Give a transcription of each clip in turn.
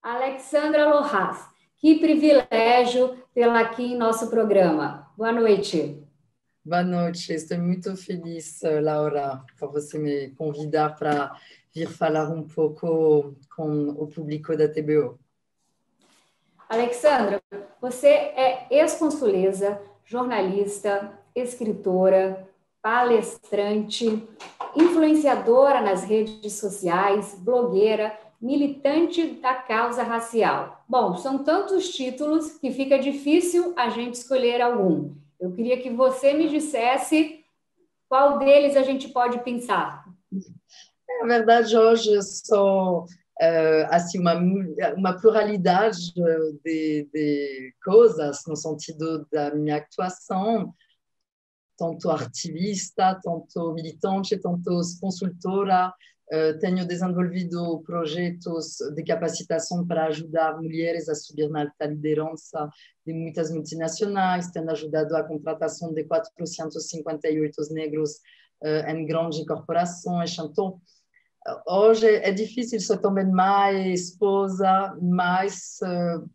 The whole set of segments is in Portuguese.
Alexandra Lohas, que privilégio tê-la aqui em nosso programa. Boa noite. Boa noite, estou muito feliz, Laura, por você me convidar para vir falar um pouco com o público da TBO. Alexandra, você é ex-consuleza, jornalista, escritora, palestrante, influenciadora nas redes sociais, blogueira, militante da causa racial. Bom, são tantos títulos que fica difícil a gente escolher algum. Eu queria que você me dissesse qual deles a gente pode pensar. Na verdade, hoje eu sou assim, uma pluralidade de coisas, no sentido da minha atuação, tanto ativista, tanto militante, tanto consultora. Tenho desenvolvido projetos de capacitação para ajudar mulheres a subir na alta liderança de muitas multinacionais, tenho ajudado a contratação de 458 negros em grandes corporações. Então, hoje é difícil ser também mãe, esposa, mas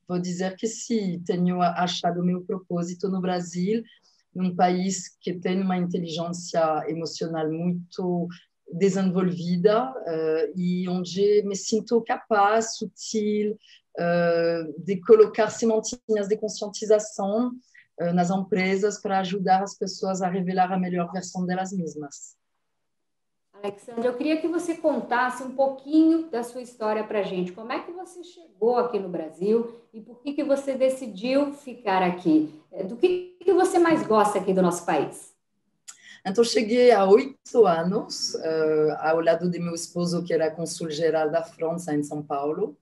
vou dizer que sim, tenho achado o meu propósito no Brasil, num país que tem uma inteligência emocional muito desenvolvida e onde me sinto capaz, sutil, de colocar sementinhas de conscientização nas empresas para ajudar as pessoas a revelar a melhor versão delas mesmas. Alexandra, eu queria que você contasse um pouquinho da sua história para a gente. Como é que você chegou aqui no Brasil e por que você decidiu ficar aqui? Do que você mais gosta aqui do nosso país? Então, cheguei há 8 anos, ao lado de meu esposo, que era cônsul-geral da França, em São Paulo.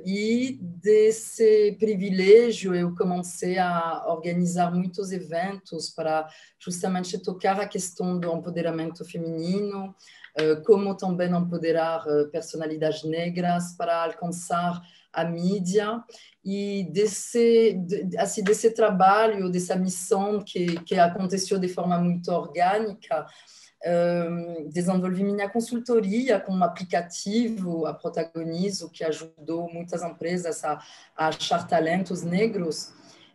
E desse privilégio, eu comecei a organizar muitos eventos para justamente tocar a questão do empoderamento feminino, como também empoderar personalidades negras para alcançar a mídia. E desse trabalho, dessa missão que aconteceu de forma muito orgânica, desenvolvi minha consultoria com um aplicativo, a Protagonizo, que ajudou muitas empresas a achar talentos negros.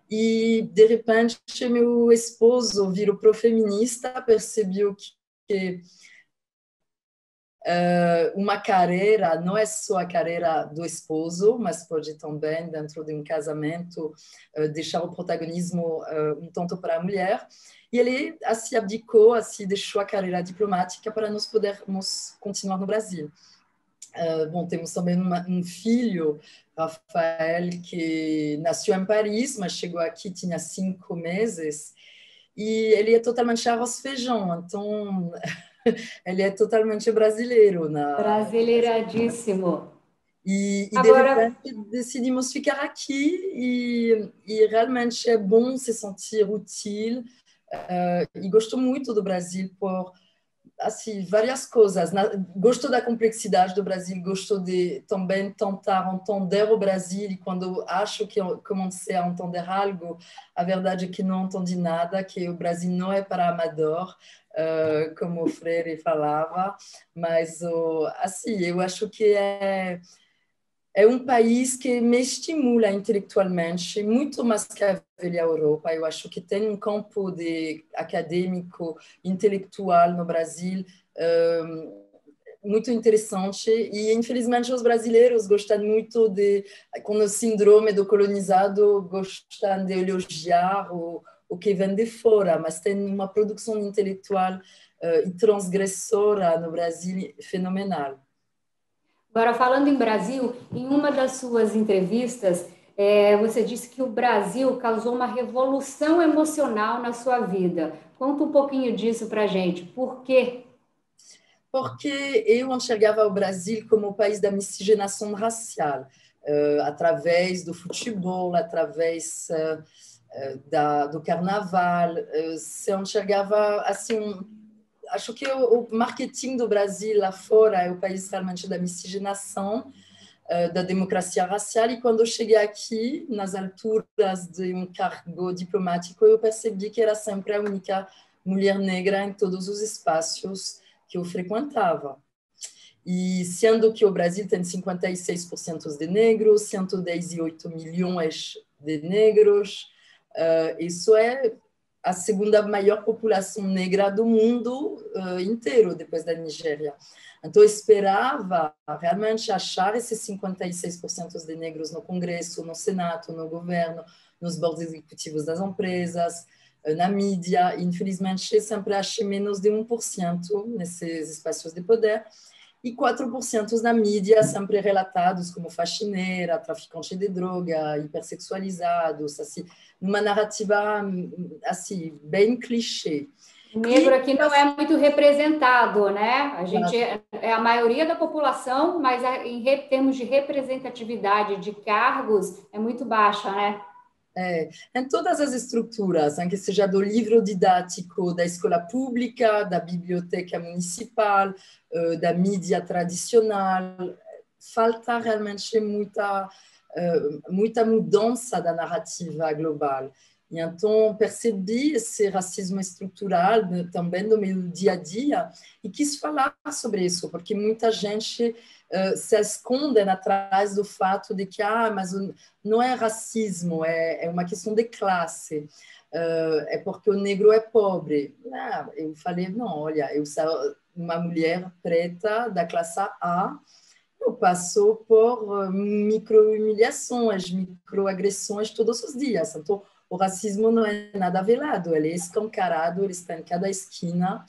E, de repente, meu esposo virou profeminista, percebeu que uma carreira não é só a carreira do esposo, mas pode também, dentro de um casamento, deixar o protagonismo um tanto para a mulher. E ele assim abdicou, assim deixou a carreira diplomática para nós podermos continuar no Brasil. Bom, temos também um filho, Rafael, que nasceu em Paris, mas chegou aqui, tinha 5 meses, e ele é totalmente arroz feijão, então ele é totalmente brasileiro. Brasileiradíssimo. E de Agora, repente decidimos ficar aqui e realmente é bom se sentir útil. E gosto muito do Brasil por assim, várias coisas. Gosto da complexidade do Brasil, gosto de também tentar entender o Brasil e quando acho que eu comecei a entender algo, a verdade é que não entendi nada, que o Brasil não é para amador, como o Freire falava, mas assim, eu acho que é um país que me estimula intelectualmente, muito mais que a velha Europa. Eu acho que tem um campo de acadêmico, intelectual no Brasil muito interessante e, infelizmente, os brasileiros gostam muito com o síndrome do colonizado, gostam de elogiar o que vem de fora, mas tem uma produção intelectual e transgressora no Brasil fenomenal. agora, falando em Brasil, em uma das suas entrevistas, você disse que o Brasil causou uma revolução emocional na sua vida. Conta um pouquinho disso para a gente. Por quê? Porque eu enxergava o Brasil como o país da miscigenação racial, através do futebol, através do carnaval. Se enxergava assim, acho que o marketing do Brasil lá fora é o país realmente da miscigenação, da democracia racial, e quando eu cheguei aqui, nas alturas de um cargo diplomático, eu percebi que era sempre a única mulher negra em todos os espaços que eu frequentava. E sendo que o Brasil tem 56% de negros, 118 milhões de negros, isso é a segunda maior população negra do mundo inteiro, depois da Nigéria. Então, eu esperava realmente achar esses 56% de negros no Congresso, no Senado, no governo, nos boards executivos das empresas, na mídia. Infelizmente, sempre achei menos de 1% nesses espaços de poder, e 4% na mídia, sempre relatados como faxineira, traficante de droga, hipersexualizados, assim, numa narrativa assim, bem clichê. O negro aqui não é muito representado, né? A gente é a maioria da população, mas em termos de representatividade de cargos é muito baixa, né? Em todas as estruturas, que seja do livro didático da escola pública, da biblioteca municipal, da mídia tradicional, falta realmente muita mudança da narrativa global. E então percebi esse racismo estrutural também no meu dia a dia e quis falar sobre isso, porque muita gente se esconde atrás do fato de que mas não é racismo, é uma questão de classe, é porque o negro é pobre. Eu falei, não, olha, eu sou uma mulher preta da classe A, eu passo por micro-humilhações, microagressões todos os dias. Então, o racismo não é nada velado, ele é escancarado, ele está em cada esquina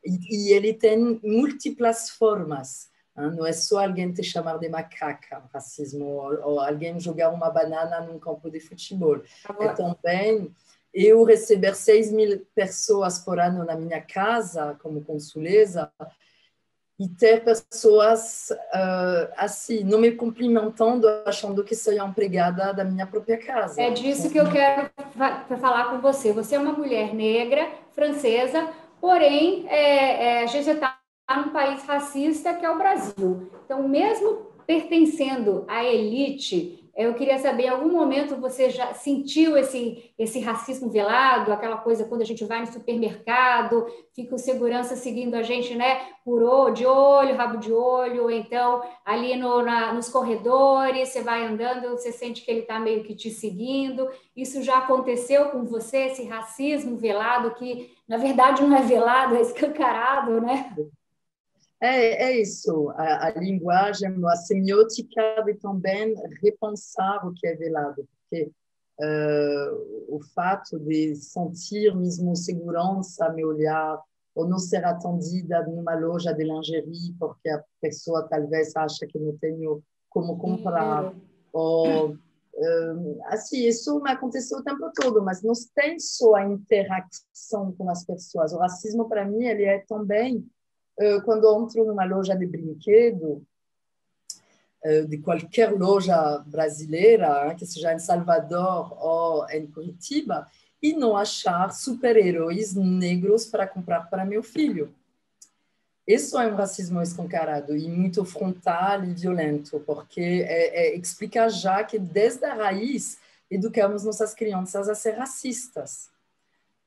e ele tem múltiplas formas. Não é só alguém te chamar de macaca, racismo, ou alguém jogar uma banana num campo de futebol. É também eu receber 6.000 pessoas por ano na minha casa, como consuleza, e ter pessoas assim, não me cumprimentando, achando que sou a empregada da minha própria casa. É disso que eu quero falar com você. Você é uma mulher negra, francesa, porém, a gente está num país racista que é o Brasil. Então, mesmo pertencendo à elite, eu queria saber, em algum momento você já sentiu esse racismo velado, aquela coisa quando a gente vai no supermercado, fica o segurança seguindo a gente, né, de olho, rabo de olho, ou então ali nos corredores, você vai andando, você sente que ele está meio que te seguindo. Isso já aconteceu com você, esse racismo velado, que na verdade não é velado, é escancarado, né? É isso, a linguagem, a semiótica de também repensar o que é velado, porque o fato de sentir mesmo segurança, me olhar, ou não ser atendida numa loja de lingerie, porque a pessoa talvez acha que não tenho como comprar, ou assim, isso me aconteceu o tempo todo, mas não tem só a interação com as pessoas. O racismo, para mim, ele é também quando eu entro numa loja de brinquedo, de qualquer loja brasileira, que seja em Salvador ou em Curitiba, e não achar super-heróis negros para comprar para meu filho. Isso é um racismo escancarado e muito frontal e violento, porque explica já que, desde a raiz, educamos nossas crianças a ser racistas.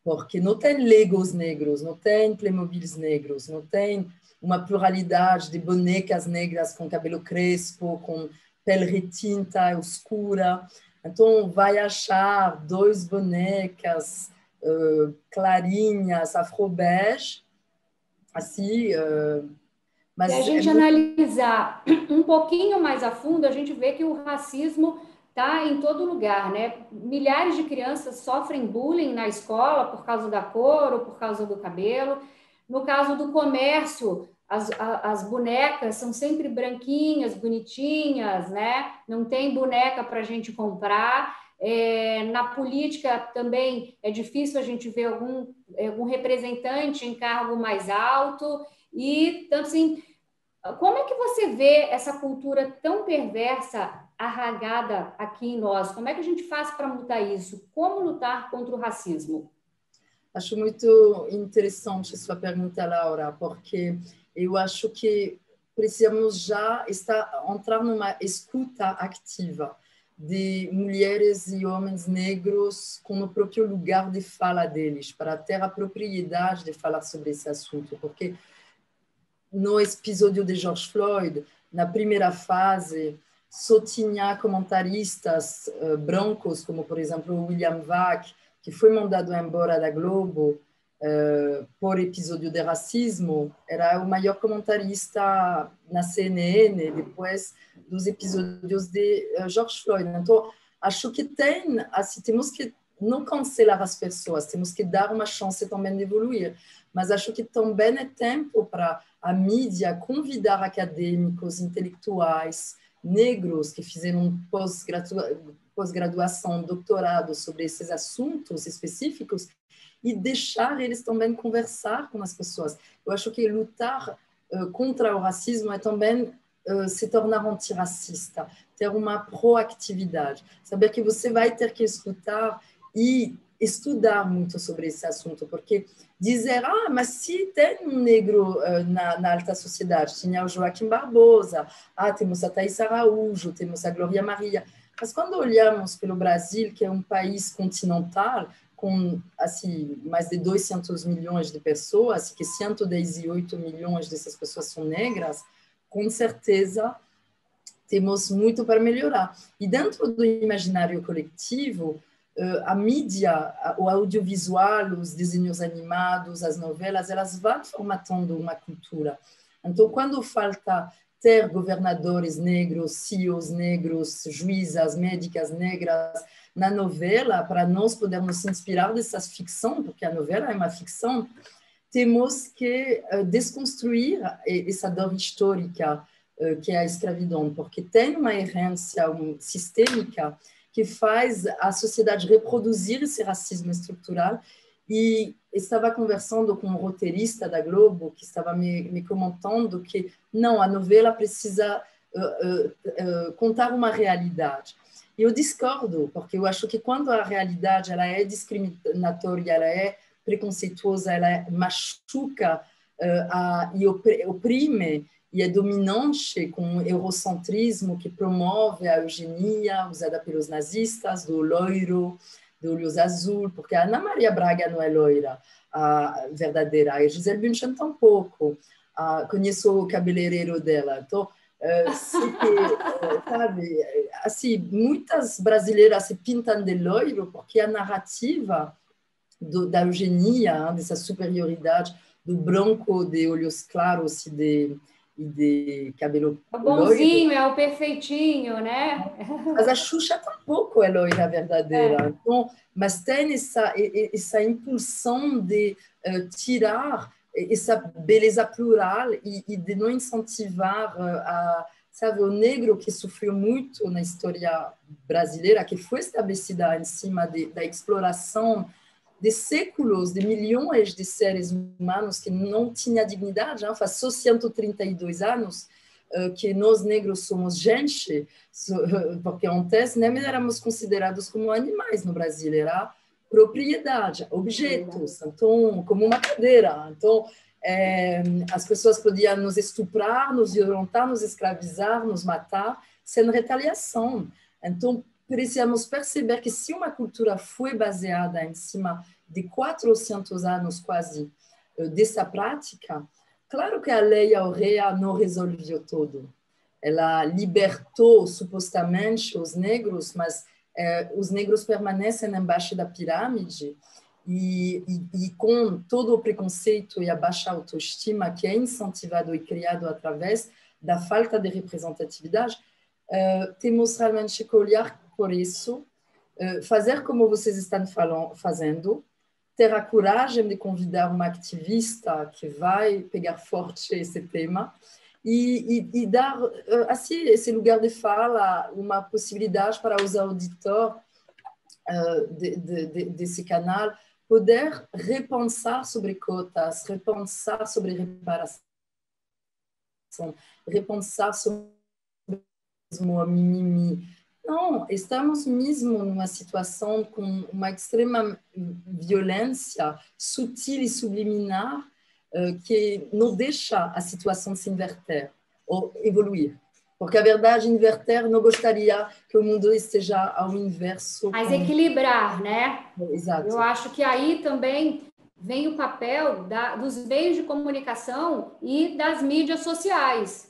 Porque não tem Legos negros, não tem Playmobils negros, não tem uma pluralidade de bonecas negras com cabelo crespo, com pele retinta escura. Então, vai achar dois bonecas clarinhas, afro-bege, assim, Se a mas gente analisar um pouquinho mais a fundo, a gente vê que o racismo está em todo lugar, né? Milhares de crianças sofrem bullying na escola por causa da cor ou por causa do cabelo. No caso do comércio, as bonecas são sempre branquinhas, bonitinhas, né? Não tem boneca para a gente comprar. Na política também é difícil a gente ver algum representante em cargo mais alto. E, tanto assim, como é que você vê essa cultura tão perversa arraigada aqui em nós? Como é que a gente faz para mudar isso? Como lutar contra o racismo? acho muito interessante sua pergunta, Laura, porque eu acho que precisamos já entrar numa escuta ativa de mulheres e homens negros com o próprio lugar de fala deles, para ter a propriedade de falar sobre esse assunto, porque no episódio de George Floyd, na primeira fase, só tinha comentaristas brancos, como, por exemplo, o William Vac, que foi mandado embora da Globo por episódio de racismo, era o maior comentarista na CNN, depois dos episódios de George Floyd. Então, acho que assim, temos que não cancelar as pessoas, temos que dar uma chance também de evoluir. Mas acho que também é tempo para a mídia convidar acadêmicos, intelectuais, negros que fizeram pós-graduação, doutorado sobre esses assuntos específicos e deixar eles também conversar com as pessoas. Eu acho que lutar contra o racismo é também se tornar antirracista, ter uma proatividade, saber que você vai ter que escutar e estudar muito sobre esse assunto, porque dizer, mas se tem um negro na alta sociedade, tinha o Joaquim Barbosa, temos a Thaís Araújo, temos a Glória Maria, mas quando olhamos pelo Brasil, que é um país continental, com assim, mais de 200 milhões de pessoas, que 118 milhões dessas pessoas são negras, com certeza temos muito para melhorar. E dentro do imaginário coletivo, a mídia, o audiovisual, os desenhos animados, as novelas, elas vão formatando uma cultura. Então, quando falta ter governadores negros, CEOs negros, juízas, médicas negras na novela, para nós podermos nos inspirar dessas ficções, porque a novela é uma ficção, temos que desconstruir essa dor histórica que é a escravidão, porque tem uma herência sistêmica que faz a sociedade reproduzir esse racismo estrutural. E estava conversando com um roteirista da Globo que estava me comentando que não, a novela precisa contar uma realidade. E eu discordo, porque eu acho que quando a realidade ela é discriminatória, ela é preconceituosa, ela machuca e oprime, e é dominante com o eurocentrismo que promove a eugenia usada pelos nazistas, do loiro, de olhos azul, porque a Ana Maria Braga não é loira, a verdadeira, a Gisele Bündchen tampouco, conheço o cabeleireiro dela, então, sabe, assim, muitas brasileiras se pintam de loiro porque a narrativa da eugenia, dessa superioridade, do branco de olhos claros e de cabelo o bonzinho, loiro. É o perfeitinho, né? Mas a Xuxa tampouco é loira verdadeira. Então, mas tem essa impulsão de tirar essa beleza plural e de não incentivar sabe, o negro que sofreu muito na história brasileira, que foi estabelecida em cima da exploração de séculos, de milhões de seres humanos que não tinham dignidade. Faz só 132 anos que nós negros somos gente, porque antes nem éramos considerados como animais no Brasil, era propriedade, objetos, então, como uma cadeira. Então, as pessoas podiam nos estuprar, nos violentar, nos escravizar, nos matar, sem retaliação. Então, precisamos perceber que se uma cultura foi baseada em cima de 400 anos quase dessa prática, claro que a Lei Áurea não resolveu tudo. Ela libertou supostamente os negros, mas os negros permanecem embaixo da pirâmide e com todo o preconceito e a baixa autoestima que é incentivado e criado através da falta de representatividade, temos realmente que olhar por isso, fazer como vocês estão fazendo, ter a coragem de convidar uma ativista que vai pegar forte esse tema e dar assim esse lugar de fala, uma possibilidade para os auditores desse canal poder repensar sobre cotas, repensar sobre reparação, repensar sobre o mimimi. Não, estamos mesmo numa situação com uma extrema violência sutil e subliminar que não deixa a situação se inverter ou evoluir. Porque, a verdade, inverter, não gostaria que o mundo esteja ao inverso. Mas equilibrar, né? Exato. Eu acho que aí também vem o papel dos meios de comunicação e das mídias sociais,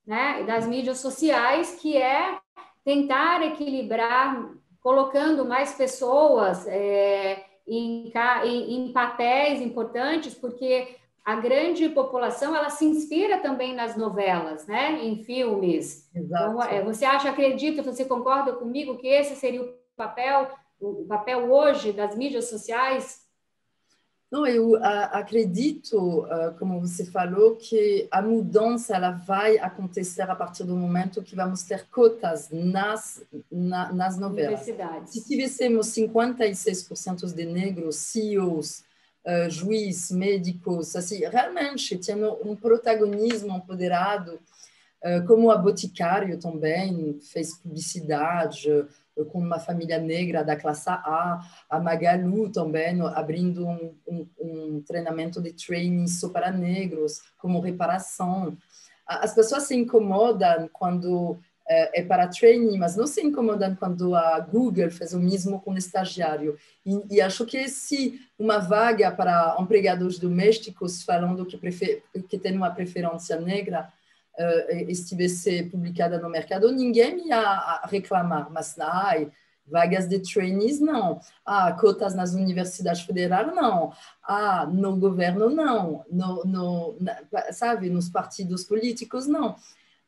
né? Das mídias sociais, que é tentar equilibrar, colocando mais pessoas em papéis importantes, porque a grande população ela se inspira também nas novelas, né? Em filmes. Então, Exato. você acredita, você concorda comigo que esse seria o papel hoje das mídias sociais? Não, eu acredito, como você falou, que a mudança ela vai acontecer a partir do momento que vamos ter cotas nas novelas. Se Universidades. tivéssemos 56% de negros, CEOs, juízes, médicos, assim, realmente tendo um protagonismo empoderado, como a Boticário também fez publicidade com uma família negra da classe a Magalu também abrindo um treinamento de training só para negros, como reparação. As pessoas se incomodam quando é para training, mas não se incomodam quando a Google fez o mesmo com o estagiário. E acho que se uma vaga para empregados domésticos falando que tem uma preferência negra, estivesse publicada no mercado, ninguém ia reclamar, mas vagas de trainees, não. Cotas nas universidades federais, não. No governo, não. Sabe, nos partidos políticos, não.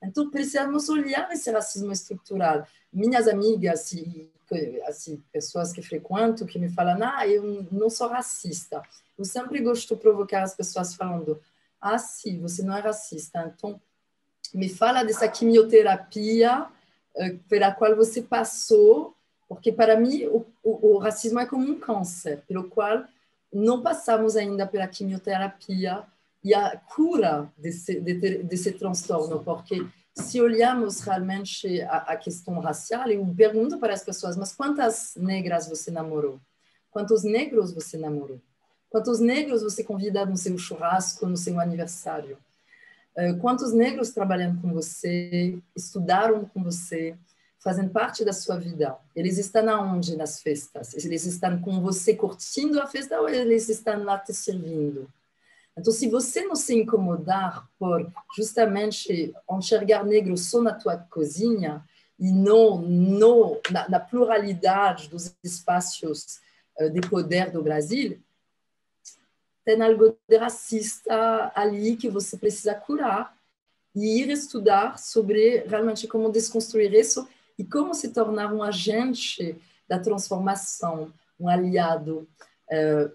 Então, precisamos olhar esse racismo estrutural. Minhas amigas, assim, pessoas que frequento, que me falam, eu não sou racista. Eu sempre gosto de provocar as pessoas falando, sim, você não é racista. Então, me fala dessa quimioterapia pela qual você passou, porque para mim o racismo é como um câncer, pelo qual não passamos ainda pela quimioterapia e a cura desse transtorno, porque se olhamos realmente a questão racial, eu pergunto para as pessoas, mas quantas negras você namorou? Quantos negros você namorou? Quantos negros você convida no seu churrasco, no seu aniversário? Quantos negros trabalham com você, estudaram com você, fazem parte da sua vida? Eles estão aonde nas festas? Eles estão com você curtindo a festa ou eles estão lá te servindo? Então, se você não se incomodar por justamente enxergar negro só na tua cozinha e não na pluralidade dos espaços de poder do Brasil, tem algo de racista ali que você precisa curar e ir estudar sobre realmente como desconstruir isso e como se tornar um agente da transformação, um aliado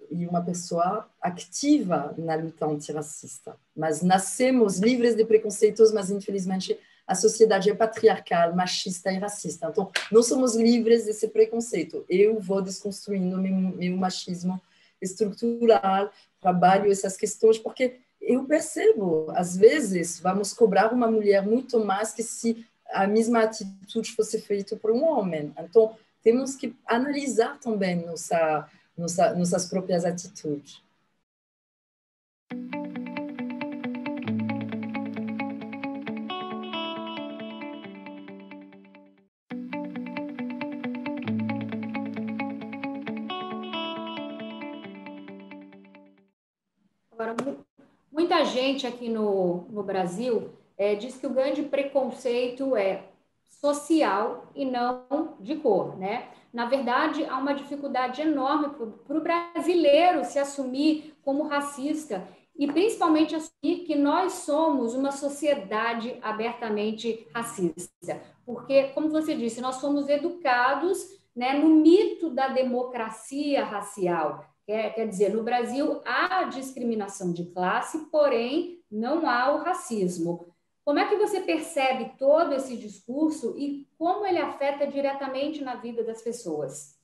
e uma pessoa ativa na luta antirracista. Mas nascemos livres de preconceitos, mas infelizmente a sociedade é patriarcal, machista e racista. Então, não somos livres desse preconceito. Eu vou desconstruindo meu machismo estrutural, trabalho essas questões, porque eu percebo, às vezes, vamos cobrar uma mulher muito mais que se a mesma atitude fosse feita por um homem. Então, temos que analisar também nossas próprias atitudes. Agora, muita gente aqui no Brasil diz que o grande preconceito é social e não de cor, né? Na verdade, há uma dificuldade enorme para o brasileiro se assumir como racista e principalmente assumir que nós somos uma sociedade abertamente racista. Porque, como você disse, nós somos educados, né, no mito da democracia racial. Quer dizer, no Brasil há discriminação de classe, porém não há o racismo. Como é que você percebe todo esse discurso e como ele afeta diretamente na vida das pessoas?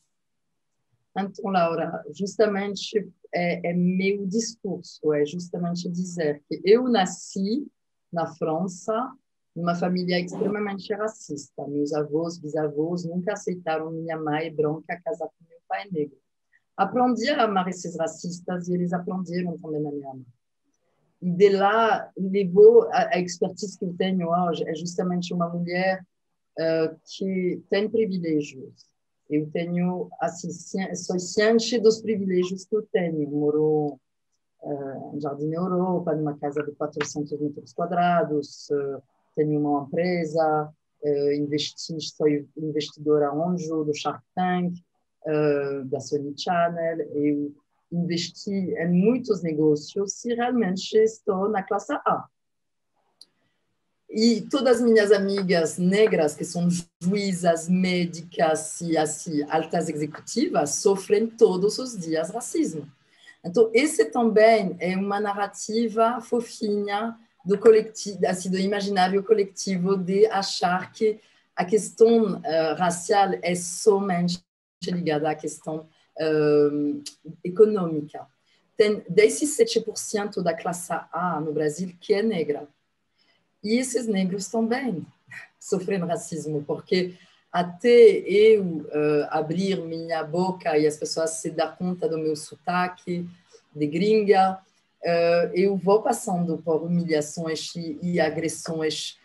Então, Laura, justamente é meu discurso, é justamente dizer que eu nasci na França, numa família extremamente racista. Meus avós, bisavós nunca aceitaram minha mãe branca casar com meu pai negro. Aprendi a amar esses racistas e eles aprenderam também a me amar. E de lá, levou a expertise que eu tenho hoje, é justamente uma mulher que tem privilégios. Eu tenho, assim, sou ciente dos privilégios que eu tenho. Moro em Jardim Europa, numa casa de 400 metros quadrados, tenho uma empresa, sou investidora anjo do Shark Tank, da Sony Channel. Eu investi em muitos negócios e realmente estou na classe A. E todas as minhas amigas negras, que são juízas, médicas e assim, altas executivas, sofrem todos os dias racismo. Então, esse também é uma narrativa fofinha do coletivo, assim, do imaginário coletivo de achar que a questão racial é somente ligada à questão econômica. Tem 17% da classe A no Brasil que é negra. E esses negros também sofrem racismo, porque até eu abrir minha boca e as pessoas se dar conta do meu sotaque de gringa, eu vou passando por humilhações e agressões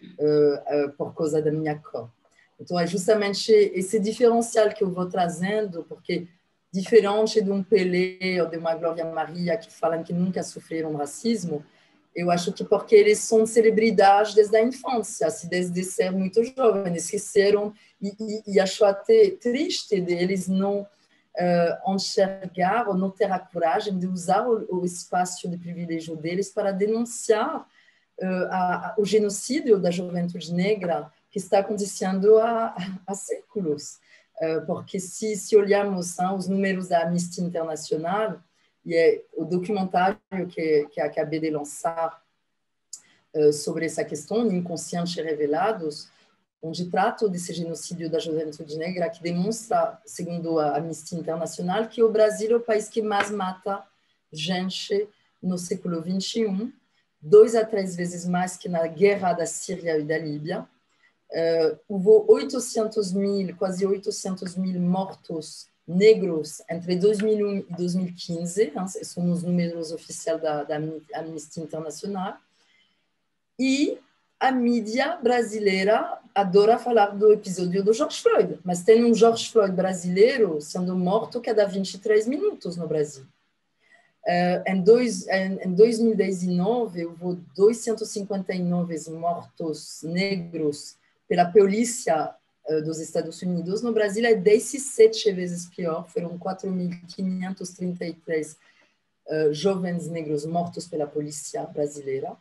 por causa da minha cor. Então, é justamente esse diferencial que eu vou trazendo, porque diferente de um Pelé ou de uma Glória Maria que falam que nunca sofreram racismo, eu acho que porque eles são celebridades desde a infância, assim, desde ser muito jovens, esqueceram e acho até triste deles não enxergar ou não ter a coragem de usar o espaço de privilégio deles para denunciar o genocídio da juventude negra que está acontecendo há séculos. Porque se olharmos os números da Amnistia Internacional, e é o documentário que acabei de lançar sobre essa questão, Inconscientes Revelados, onde trato desse genocídio da juventude negra, que demonstra, segundo a Amnistia Internacional, que o Brasil é o país que mais mata gente no século XXI, 2 a 3 vezes mais que na guerra da Síria e da Líbia. Houve 800 mil, quase 800 mil mortos negros entre 2001 e 2015, são os números oficiais da Amnistia Internacional, e a mídia brasileira adora falar do episódio do George Floyd, mas tem um George Floyd brasileiro sendo morto cada 23 minutos no Brasil. Em 2019, houve 259 mortos negros pela polícia dos Estados Unidos. No Brasil, é 17 vezes pior. Foram 4.533 jovens negros mortos pela polícia brasileira.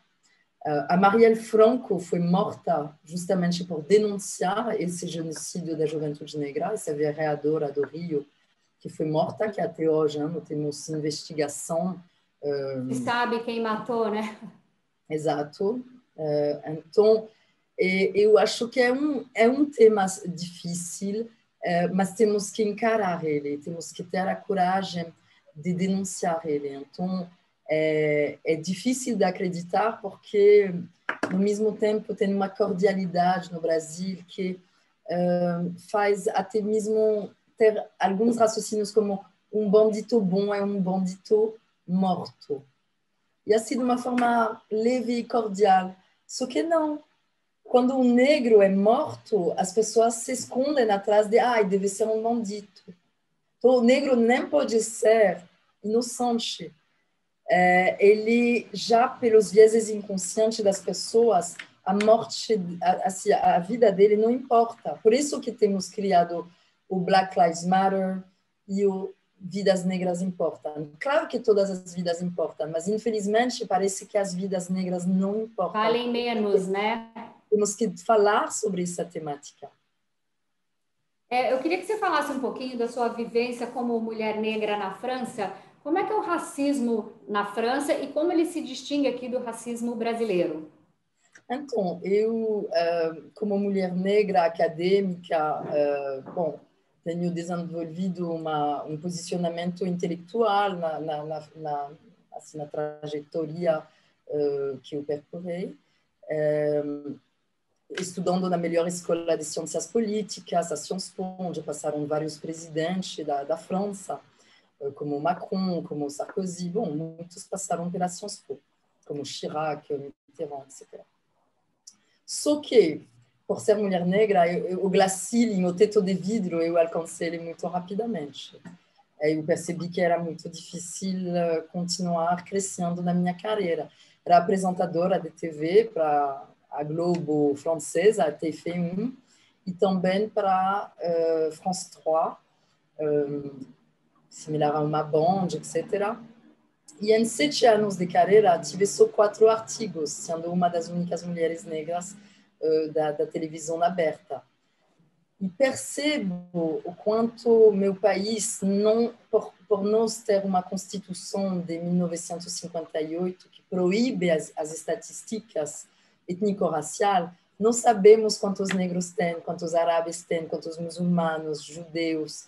A Marielle Franco foi morta justamente por denunciar esse genocídio da juventude negra, essa vereadora do Rio, que foi morta, que até hoje não temos investigação. Se sabe quem matou, né? Exato. Então, eu acho que é um tema difícil, mas temos que encarar ele, temos que ter a coragem de denunciar ele. Então, é difícil de acreditar porque, no mesmo tempo, tem uma cordialidade no Brasil que faz até mesmo ter alguns raciocínios como um bandido bom é um bandido morto. E assim, de uma forma leve e cordial. Só que não. Quando um negro é morto, as pessoas se escondem atrás de deve ser um bandido. Então, o negro nem pode ser inocente. Ele já, pelos vieses inconscientes das pessoas, a morte, assim, a vida dele não importa. Por isso que temos criado o Black Lives Matter e o Vidas Negras Importam. Claro que todas as vidas importam, mas infelizmente parece que as vidas negras não importam. Valem menos, né? Temos que falar sobre essa temática. Eu queria que você falasse um pouquinho da sua vivência como mulher negra na França. Como é que é o racismo na França e como ele se distingue aqui do racismo brasileiro? Então, eu, como mulher negra acadêmica, tenho desenvolvido um posicionamento intelectual assim, na trajetória que eu percorri, estudando na melhor escola de ciências políticas, a Sciences Po, onde passaram vários presidentes da França, como Macron, como Sarkozy. Bom, muitos passaram pela Sciences Po, como Chirac, Mitterrand, etc. Só que por ser mulher negra, o glacile, o teto de vidro, eu alcancei ele muito rapidamente. Eu percebi que era muito difícil continuar crescendo na minha carreira. Era apresentadora de TV para a Globo francesa, a TF1, e também para France 3, similar a uma Band, etc. E em 7 anos de carreira, tive só 4 artigos, sendo uma das únicas mulheres negras da televisão aberta. E percebo o quanto meu país, não, por nós ter uma Constituição de 1958 que proíbe as estatísticas étnico-raciais, não sabemos quantos negros têm, quantos árabes têm, quantos muçulmanos, judeus,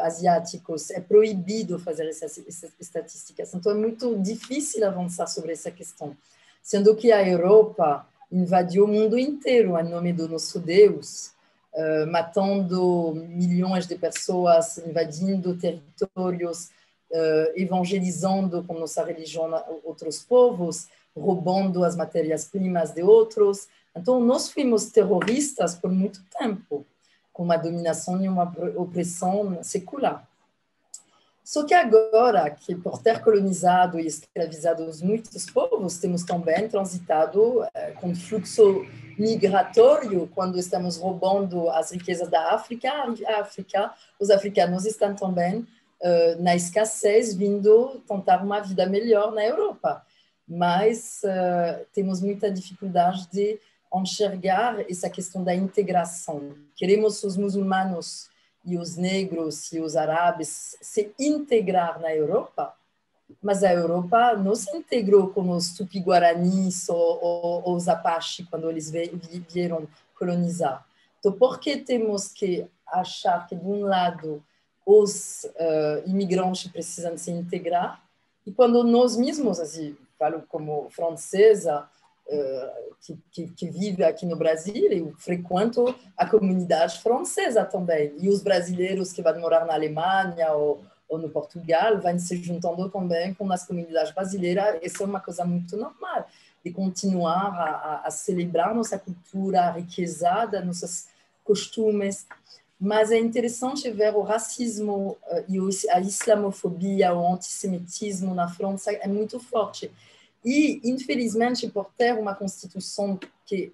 asiáticos. É proibido fazer essas estatísticas. Então, é muito difícil avançar sobre essa questão. Sendo que a Europa invadiu o mundo inteiro em nome do nosso Deus, matando milhões de pessoas, invadindo territórios, evangelizando com nossa religião outros povos, roubando as matérias-primas de outros. Então, nós fomos terroristas por muito tempo, com uma dominação e uma opressão secular. Só que agora, que por ter colonizado e escravizado muitos povos, temos também transitado com fluxo migratório, quando estamos roubando as riquezas da África. Os africanos estão também na escassez, vindo tentar uma vida melhor na Europa. Mas temos muita dificuldade de enxergar essa questão da integração. Queremos os muçulmanos e os negros e os árabes se integrar na Europa, mas a Europa não se integrou com os tupi-guaranis ou os apache quando eles vieram colonizar. Então, por que temos que achar que, de um lado, os imigrantes precisam se integrar, e quando nós mesmos, assim, falo como francesa, que vive aqui no Brasil, eu frequento a comunidade francesa também, e os brasileiros que vão morar na Alemanha ou no Portugal vão se juntando também com as comunidades brasileiras. Isso é uma coisa muito normal, de continuar a celebrar nossa cultura riquezada, nossos costumes. Mas é interessante ver o racismo e a islamofobia, o antissemitismo na França é muito forte. E, infelizmente, por ter uma Constituição que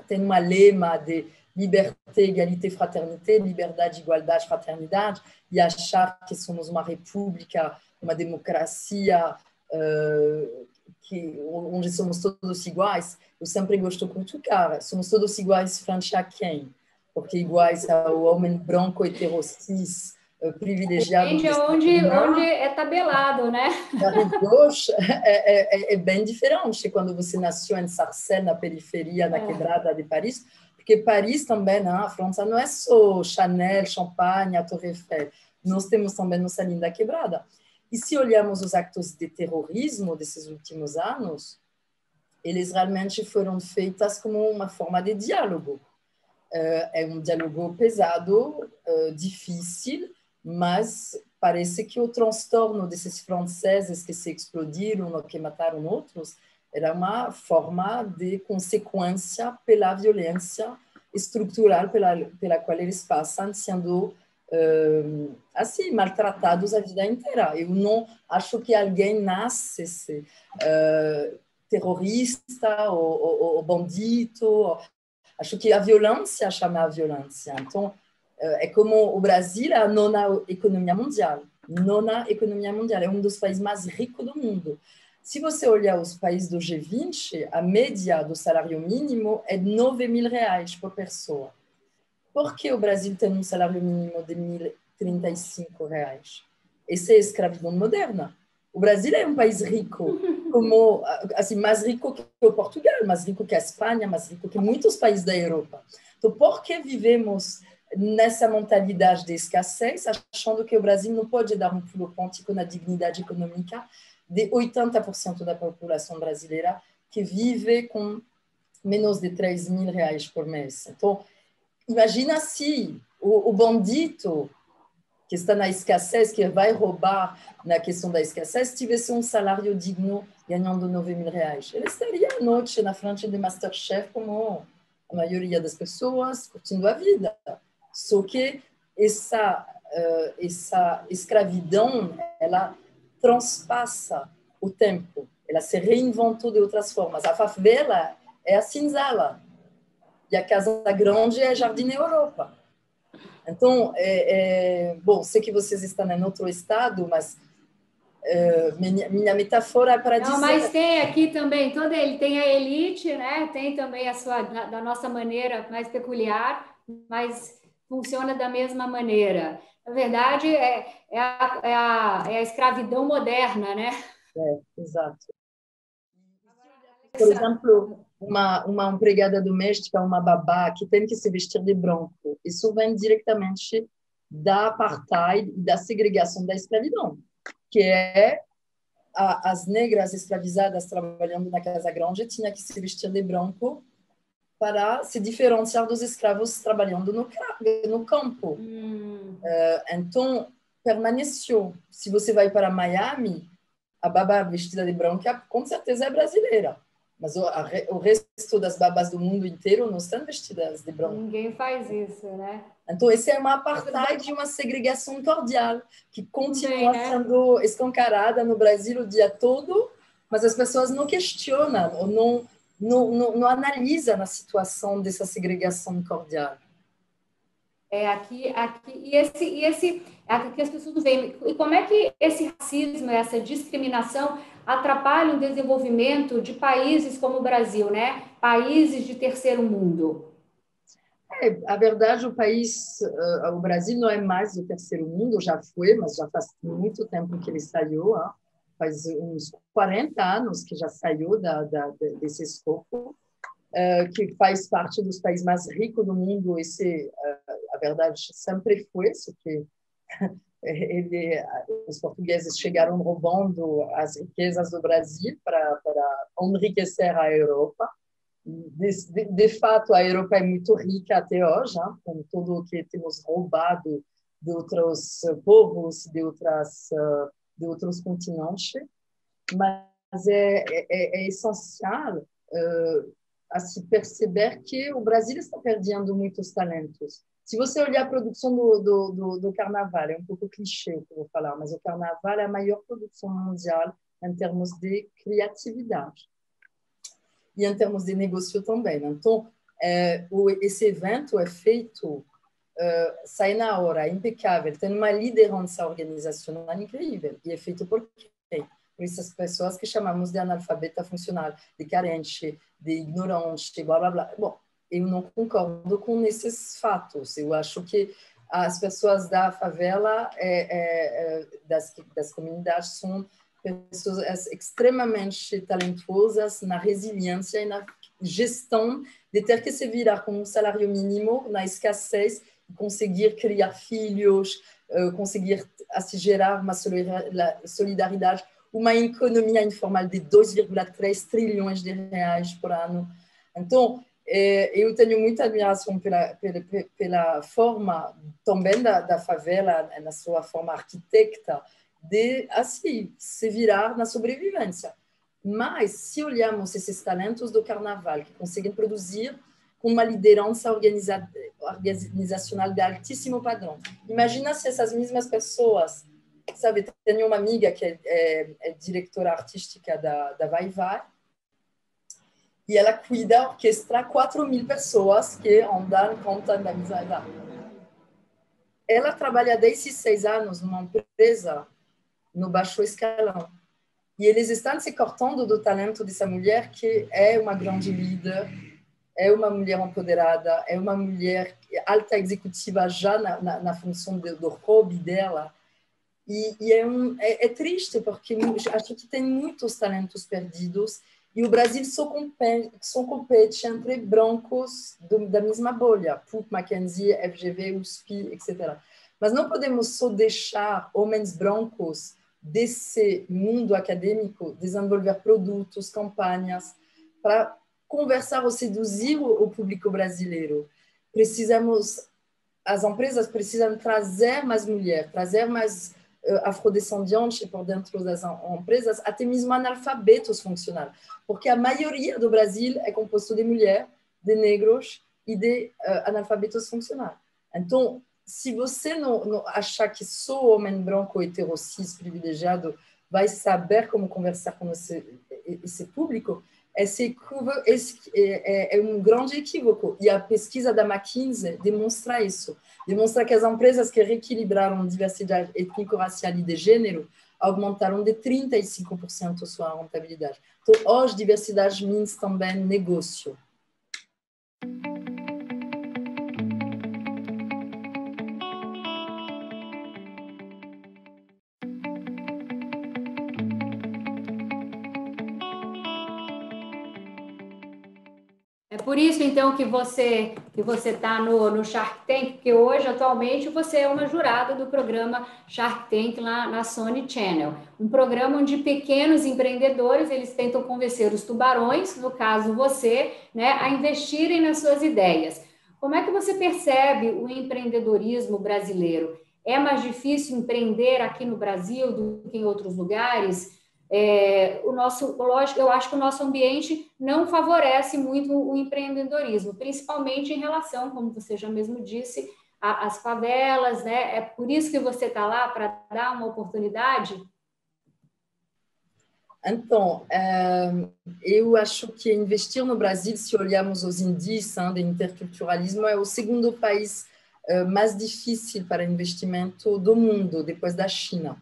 tem uma lema de liberdade, égalité, fraternité, liberdade, igualdade, fraternidade, e achar que somos uma república, uma democracia onde somos todos iguais, eu sempre gosto de cutucar. Somos todos iguais frente a quem? Porque iguais ao homem branco, heterocis, privilegiado. Depende onde é tabelado, né? A rive gauche é bem diferente quando você nasceu em Sarcelles, na periferia, na quebrada de Paris, porque Paris também, a França não é só Chanel, Champagne, a Torre Eiffel. Nós temos também nossa linda quebrada. E se olharmos os actos de terrorismo desses últimos anos, eles realmente foram feitos como uma forma de diálogo. É um diálogo pesado, difícil, mas parece que o transtorno desses franceses que se explodiram ou que mataram outros era uma forma de consequência pela violência estrutural pela qual eles passam, sendo assim, maltratados a vida inteira. Eu não acho que alguém nasce terrorista ou bandido. Acho que a violência chama a violência. Então, é como o Brasil é a nona economia mundial. É um dos países mais ricos do mundo. Se você olhar os países do G20, a média do salário mínimo é de R$9.000 por pessoa. Por que o Brasil tem um salário mínimo de R$1.035? Essa é a escravidão moderna. O Brasil é um país rico, como, assim, mais rico que o Portugal, mais rico que a Espanha, mais rico que muitos países da Europa. Então, por que vivemos nessa mentalidade de escassez, achando que o Brasil não pode dar um pulo quântico na dignidade econômica de 80% da população brasileira que vive com menos de R$3.000 por mês? Então, imagina se o bandido que está na escassez, que vai roubar na questão da escassez, tivesse um salário digno ganhando R$9.000. Ele estaria à noite na frente de Masterchef como a maioria das pessoas curtindo a vida. Só que essa escravidão, ela transpassa o tempo, ela se reinventou de outras formas. A favela é a senzala e a Casa Grande é Jardim Europa. Então, bom, sei que vocês estão em outro estado, mas minha metáfora é para dizer... Não, mas tem aqui também, ele tem a elite, né? Tem também a sua, da nossa maneira mais peculiar, mas funciona da mesma maneira. Na verdade, é a escravidão moderna, né? Exato. Por exemplo, uma empregada doméstica, uma babá que tem que se vestir de branco, isso vem diretamente da apartheid e da segregação da escravidão, que é as negras escravizadas trabalhando na Casa Grande tinham que se vestir de branco para se diferenciar dos escravos trabalhando no campo. Então, permaneceu. Se você vai para Miami, a babá vestida de branca, com certeza é brasileira. Mas o resto das babás do mundo inteiro não estão vestidas de branco. Ninguém faz isso, né? Então, essa é uma apartheid, uma segregação cordial, que continua sendo escancarada no Brasil o dia todo, mas as pessoas não questionam, ou não analisam a situação dessa segregação cordial. Aqui as pessoas não veem. E como é que esse racismo, essa discriminação atrapalha o desenvolvimento de países como o Brasil, né? Países de terceiro mundo? A verdade, o Brasil não é mais o terceiro mundo, já foi, mas já faz muito tempo que ele saiu, faz uns 40 anos que já saiu desse escopo, que faz parte dos países mais ricos do mundo. A verdade, sempre foi isso, que os portugueses chegaram roubando as riquezas do Brasil para enriquecer a Europa. De fato, a Europa é muito rica até hoje, com tudo o que temos roubado de outros povos, de outros continentes, mas é essencial a se perceber que o Brasil está perdendo muitos talentos. Se você olhar a produção do Carnaval, é um pouco clichê o que eu vou falar, mas o Carnaval é a maior produção mundial em termos de criatividade e em termos de negócio também. Então, esse evento é feito, sai na hora, é impecável, tem uma liderança organizacional incrível, e é feito por quem? Por essas pessoas que chamamos de analfabeta funcional, de carente, de ignorante, blá, blá, blá. Bom, eu não concordo com esses fatos. Eu acho que as pessoas da favela, das comunidades, são pessoas extremamente talentosas na resiliência e na gestão de ter que se virar com um salário mínimo na escassez e conseguir criar filhos, conseguir assim, gerar uma solidariedade, uma economia informal de 2,3 trilhões de reais por ano. Então, eu tenho muita admiração pela forma também da favela, na sua forma arquitecta, de assim, se virar na sobrevivência. Mas, se olharmos esses talentos do Carnaval, que conseguem produzir com uma liderança organizacional de altíssimo padrão, imagina se essas mesmas pessoas, sabe, tenho uma amiga que é diretora artística da Vai Vai, e ela cuida, orquestra 4.000 pessoas que andam, cantam da mesma idade. Ela trabalha há 16 anos numa empresa no baixo escalão. E eles estão se cortando do talento dessa mulher, que é uma grande líder, é uma mulher empoderada, é uma mulher alta executiva já na função do hobby dela. E é triste, porque acho que tem muitos talentos perdidos e o Brasil só compete entre brancos da mesma bolha, PUC, Mackenzie, FGV, USP, etc. Mas não podemos só deixar homens brancos desse mundo acadêmico desenvolver produtos, campanhas, para conversar ou seduzir o público brasileiro. As empresas precisam trazer mais mulheres, trazer mais afrodescendentes por dentro das empresas, até mesmo analfabetos funcionais, porque a maioria do Brasil é composto de mulheres, de negros e de analfabetos funcionais. Então, se você não achar que só o homem branco, heterocis, privilegiado, vai saber como conversar com esse público, é um grande equívoco. E a pesquisa da McKinsey demonstra isso. Demonstra que as empresas que reequilibraram diversidade étnico-racial e de gênero aumentaram de 35% sua rentabilidade. Então, hoje, diversidade means também negócio. É por isso, então, que você está no Shark Tank, porque hoje, atualmente, você é uma jurada do programa Shark Tank lá na Sony Channel. Um programa onde pequenos empreendedores, eles tentam convencer os tubarões, no caso você, né, a investirem nas suas ideias. Como é que você percebe o empreendedorismo brasileiro? É mais difícil empreender aqui no Brasil do que em outros lugares? Lógico, eu acho que o nosso ambiente não favorece muito o empreendedorismo, principalmente em relação, como você já mesmo disse, às favelas, né? É por isso que você está lá, para dar uma oportunidade? Então, eu acho que investir no Brasil, se olharmos os índices de interculturalismo, é o segundo país mais difícil para investimento do mundo, depois da China.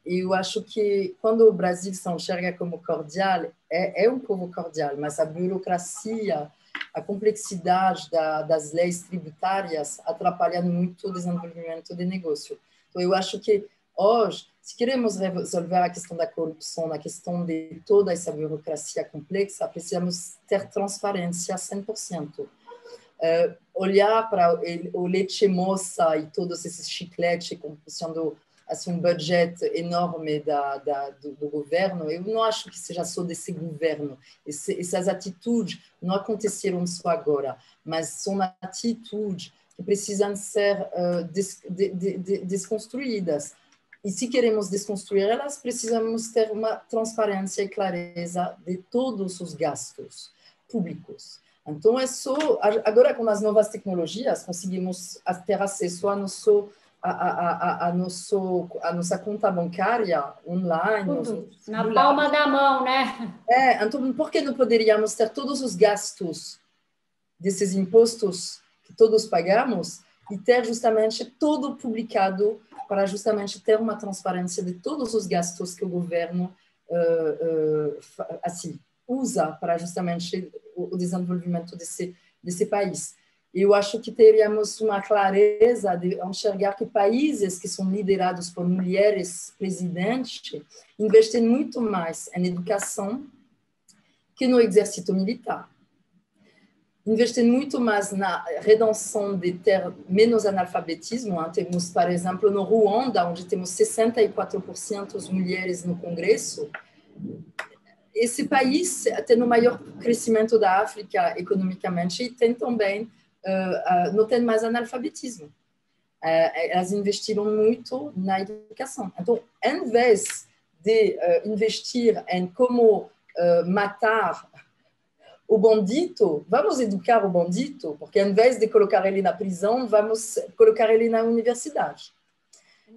Eu acho que quando o Brasil se enxerga como cordial, é um povo cordial, mas a burocracia, a complexidade das leis tributárias atrapalham muito o desenvolvimento de negócio. Então, eu acho que hoje, se queremos resolver a questão da corrupção, a questão de toda essa burocracia complexa, precisamos ter transparência 100%. Olhar para o leite moça e todos esses chicletes sendo assim, um budget enorme do governo, eu não acho que seja só desse governo. Essas atitudes não aconteceram só agora, mas são atitudes que precisam ser desconstruídas. E se queremos desconstruir elas, precisamos ter uma transparência e clareza de todos os gastos públicos. Então, agora com as novas tecnologias, conseguimos ter acesso a nossa conta bancária online. Na palma da mão, né? Então, por que não poderíamos ter todos os gastos desses impostos que todos pagamos e ter justamente tudo publicado para justamente ter uma transparência de todos os gastos que o governo assim, usa para justamente o desenvolvimento desse país. Eu acho que teríamos uma clareza de enxergar que países que são liderados por mulheres presidentes investem muito mais em educação que no exército militar. Investem muito mais na redução de ter menos analfabetismo. Temos, por exemplo, no Ruanda, onde temos 64% de mulheres no Congresso. Esse país tem o maior crescimento da África economicamente e tem também não tem mais analfabetismo. Elas investiram muito na educação. Então, em vez de investir em como matar o bandido, vamos educar o bandido, porque em vez de colocar ele na prisão, vamos colocar ele na universidade.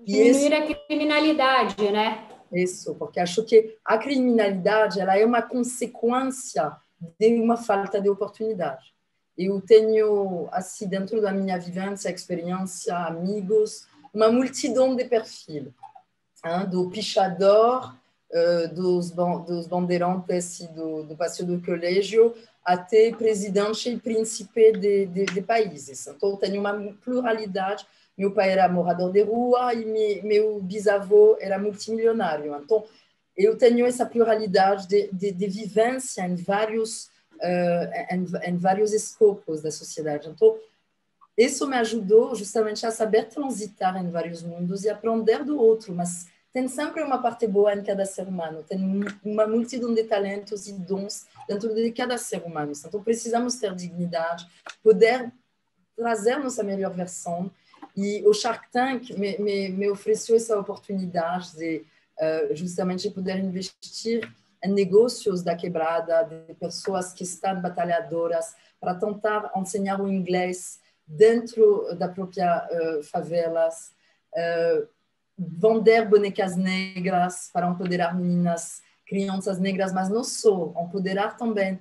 Diminuir a criminalidade, né? Isso, porque acho que a criminalidade ela é uma consequência de uma falta de oportunidade. Eu tenho, assim, dentro da minha vivência, experiência, amigos, uma multidão de perfis, do pichador, dos bandeirantes e do passeio do colégio, até presidente e príncipe de países. Então, tenho uma pluralidade. Meu pai era morador de rua e meu bisavô era multimilionário. Então, eu tenho essa pluralidade de vivência em vários escopos da sociedade. Então, isso me ajudou justamente a saber transitar em vários mundos e aprender do outro, mas tem sempre uma parte boa em cada ser humano, tem uma multidão de talentos e dons dentro de cada ser humano. Então, precisamos ter dignidade, poder trazer nossa melhor versão. E o Shark Tank me ofereceu essa oportunidade de justamente poder investir em negócios da quebrada, de pessoas que estão batalhadoras para tentar ensinar o inglês dentro da própria favelas, vender bonecas negras para empoderar meninas, crianças negras, mas não só, empoderar também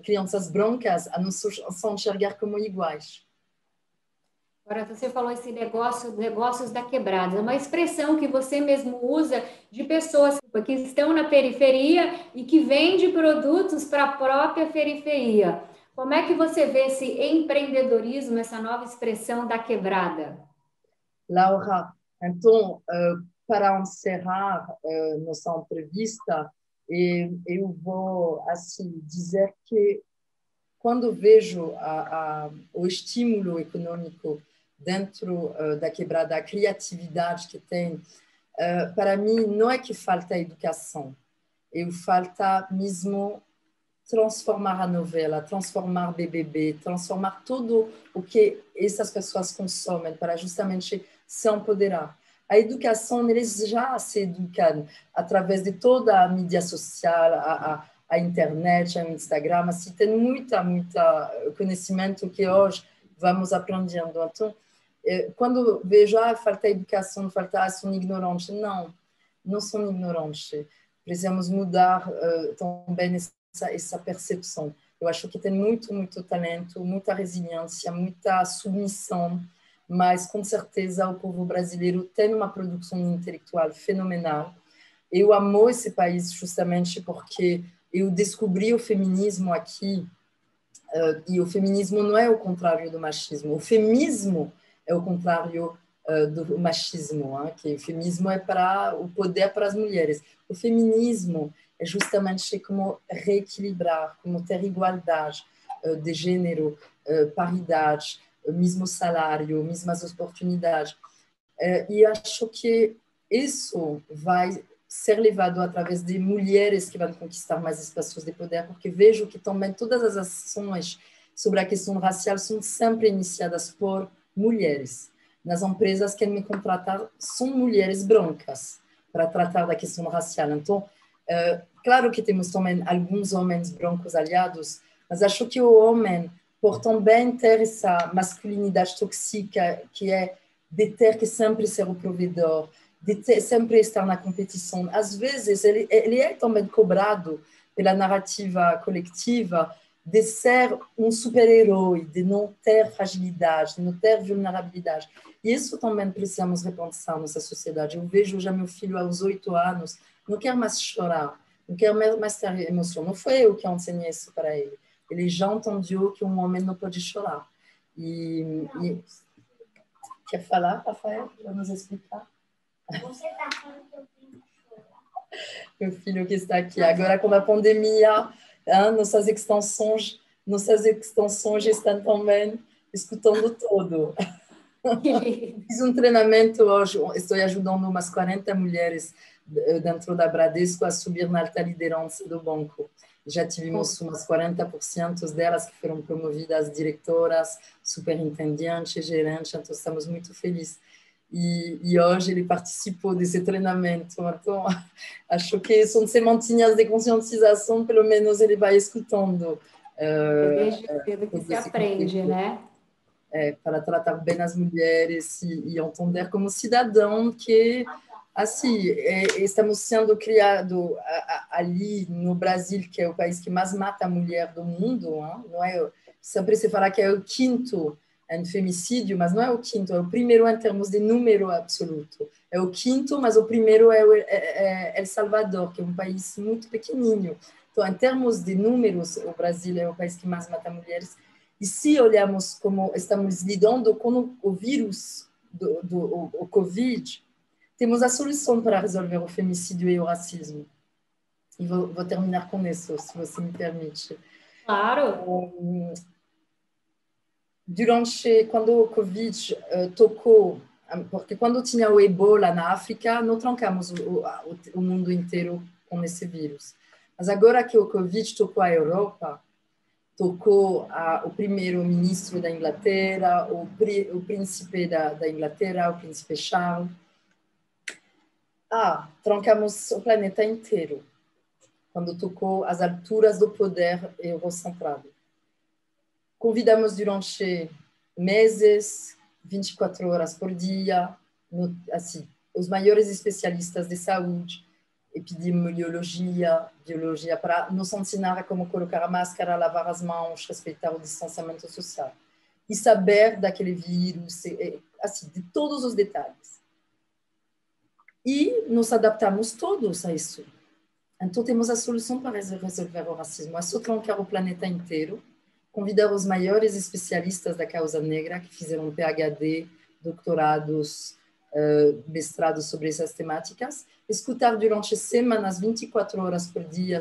crianças brancas a não se enxergar como iguais. Agora, você falou esse negócio, negócios da quebrada, é uma expressão que você mesmo usa de pessoas que estão na periferia e que vendem produtos para a própria periferia. Como é que você vê esse empreendedorismo, essa nova expressão da quebrada? Laura, então, para encerrar nossa entrevista, eu vou assim dizer que quando vejo o estímulo econômico dentro da quebrada, a criatividade que tem, para mim não é que falta educação, falta mesmo transformar a novela, transformar BBB, transformar tudo o que essas pessoas consomem para justamente se empoderar. A educação, eles já se educam através de toda a mídia social, a internet, o Instagram, assim, tem muita conhecimento que hoje vamos aprendendo. Então, quando vejo, falta educação, falta, são ignorantes. Não são ignorantes. Precisamos mudar também essa percepção. Eu acho que tem muito talento, muita resiliência, muita submissão, mas com certeza o povo brasileiro tem uma produção intelectual fenomenal. Eu amo esse país justamente porque eu descobri o feminismo aqui, e o feminismo não é o contrário do machismo. O feminismo é o contrário do machismo, que o feminismo é para o poder para as mulheres. O feminismo é justamente como reequilibrar, como ter igualdade de gênero, paridade, mesmo salário, mesmas oportunidades. E acho que isso vai ser levado através de mulheres que vão conquistar mais espaços de poder, porque vejo que também todas as ações sobre a questão racial são sempre iniciadas por mulheres. Nas empresas que me contratar são mulheres brancas para tratar da questão racial. Então, claro que temos também alguns homens brancos aliados, mas acho que o homem, por também ter essa masculinidade tóxica, que é de ter que sempre ser o provedor, de sempre estar na competição, às vezes ele é também cobrado pela narrativa coletiva de ser um super-herói, de não ter fragilidade, de não ter vulnerabilidade. E isso também precisamos repensar nessa sociedade. Eu vejo já meu filho aos 8 anos, não quer mais chorar, não quer mais ter emoção. Não foi eu que ensinei isso para ele. Ele já entendeu que um homem não pode chorar. Quer falar, Rafael? Vamos explicar? Você está falando que eu tenho que chorar. Meu filho que está aqui. Agora, com a pandemia, nossas extensões estão também escutando tudo. Fiz um treinamento hoje, estou ajudando umas 40 mulheres dentro da Bradesco a subir na alta liderança do banco. Já tivemos umas 40% delas que foram promovidas diretoras, superintendentes, gerentes, então estamos muito felizes. E hoje ele participou desse treinamento, então acho que são sementinhas de conscientização, pelo menos ele vai escutando. Desde cedo que se aprende, né? Para tratar bem as mulheres e entender como cidadão que, assim, estamos sendo criados ali no Brasil, que é o país que mais mata a mulher do mundo, não é? Sempre se fala que é o quinto em femicídio, mas não é o quinto, é o primeiro em termos de número absoluto. É o quinto, mas o primeiro é El Salvador, que é um país muito pequenininho. Então, em termos de números, o Brasil é o país que mais mata mulheres. E se olharmos como estamos lidando com o vírus o Covid, temos a solução para resolver o femicídio e o racismo. E vou terminar com isso, se você me permite. Claro. Durante, quando o Covid tocou, porque quando tinha o Ebola na África, não trancamos o mundo inteiro com esse vírus. Mas agora que o Covid tocou a Europa, tocou o primeiro-ministro da Inglaterra, o príncipe da Inglaterra, o príncipe Charles. Trancamos o planeta inteiro. quando tocou as alturas do poder eurocentrado. Convidamos durante meses, 24 horas por dia, assim, os maiores especialistas de saúde, epidemiologia, biologia, para nos ensinar como colocar a máscara, lavar as mãos, respeitar o distanciamento social. E saber daquele vírus, assim, de todos os detalhes. E nos adaptamos todos a isso. Então, temos a solução para resolver o racismo. É só trancar o planeta inteiro, convidar os maiores especialistas da causa negra, que fizeram PhD, doutorados, mestrados sobre essas temáticas, escutar durante semanas, 24 horas por dia,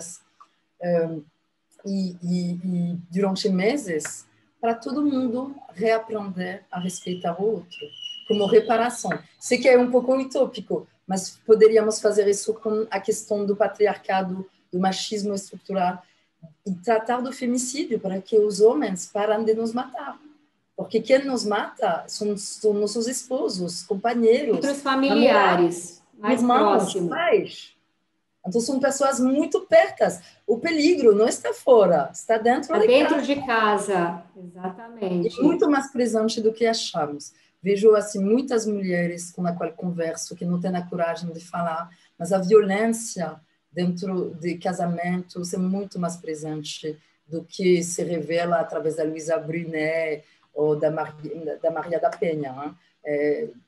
e durante meses, para todo mundo reaprender a respeitar o outro, como reparação. Sei que é um pouco utópico, mas poderíamos fazer isso com a questão do patriarcado, do machismo estrutural, e tratar do femicídio para que os homens parem de nos matar. Porque quem nos mata são nossos esposos, companheiros, outros familiares, mais irmãos, próximos. pais. Então, são pessoas muito pertas. O peligro não está fora, está dentro de casa. Dentro de casa, exatamente. É muito mais presente do que achamos. Vejo assim muitas mulheres com as quais converso que não têm a coragem de falar, mas a violência dentro de casamentos é muito mais presente do que se revela através da Luísa Brunet ou da Maria da Penha.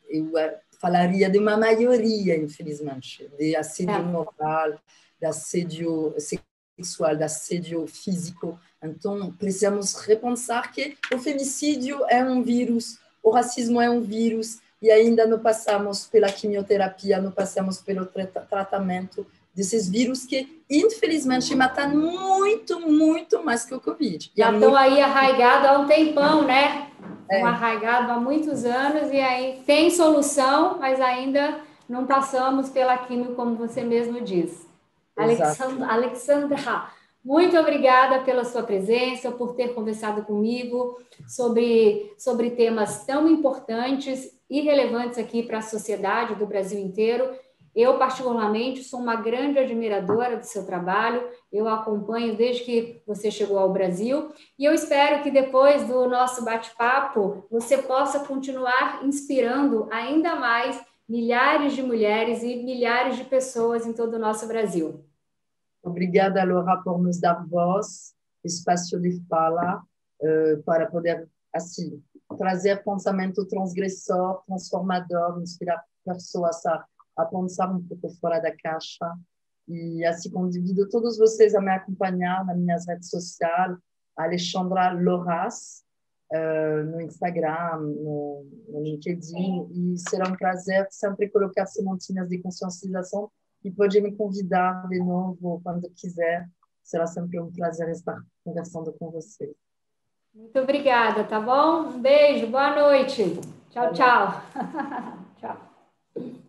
Eu falaria de uma maioria, infelizmente, de assédio moral, de assédio sexual, de assédio físico. Então, precisamos repensar que o femicídio é um vírus, o racismo é um vírus, e ainda não passamos pela quimioterapia, não passamos pelo tratamento desses vírus que, infelizmente, matam muito, muito mais que o Covid. Já estão aí arraigados há um tempão, né? Estão arraigados há muitos anos, e aí tem solução, mas ainda não passamos pela quimio, como você mesmo diz. Alexandra, muito obrigada pela sua presença, por ter conversado comigo sobre temas tão importantes e relevantes aqui para a sociedade do Brasil inteiro. Eu, particularmente, sou uma grande admiradora do seu trabalho, eu acompanho desde que você chegou ao Brasil, e eu espero que depois do nosso bate-papo você possa continuar inspirando ainda mais milhares de mulheres e milhares de pessoas em todo o nosso Brasil. Obrigada, Laura, por nos dar voz, espaço de fala, para poder, assim, trazer pensamento transgressor, transformador, inspirar pessoas a pensar um pouco fora da caixa. E assim, convido todos vocês a me acompanhar nas minhas redes sociais, Alexandra Loras, no Instagram, no LinkedIn, e será um prazer sempre colocar sementinhas de consciencialização, e pode me convidar de novo quando quiser. Será sempre um prazer estar conversando com você. Muito obrigada, tá bom? Um beijo, boa noite. Tchau, tchau. Tchau.